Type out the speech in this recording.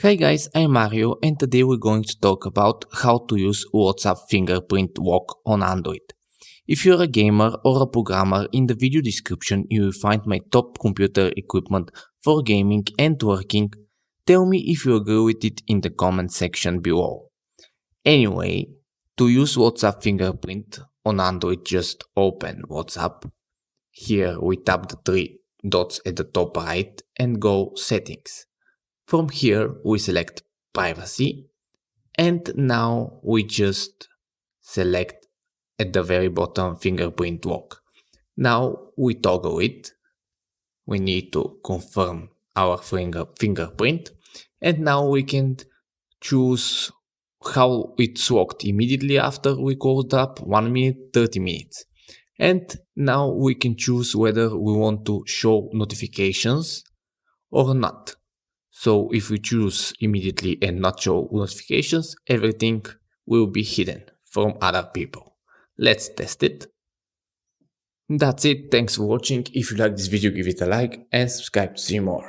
Hi guys, I'm Mario and today we're going to talk about how to use WhatsApp Fingerprint Lock on Android. If you're a gamer or a programmer, in the video description you will find my top computer equipment for gaming and working. Tell me if you agree with it in the comment section below. Anyway, to use WhatsApp Fingerprint on Android, just open WhatsApp. Here we tap the three dots at the top right and go Settings. From here we select Privacy and now we just select at the very bottom Fingerprint Lock. Now we toggle it. We need to confirm our fingerprint and now we can choose how it's locked immediately after we close the app, 1 minute, 30 minutes. And now we can choose whether we want to show notifications or not. So if we choose immediately and not show notifications, everything will be hidden from other people. Let's test it. That's it. Thanks for watching. If you like this video, give it a like and subscribe to see more.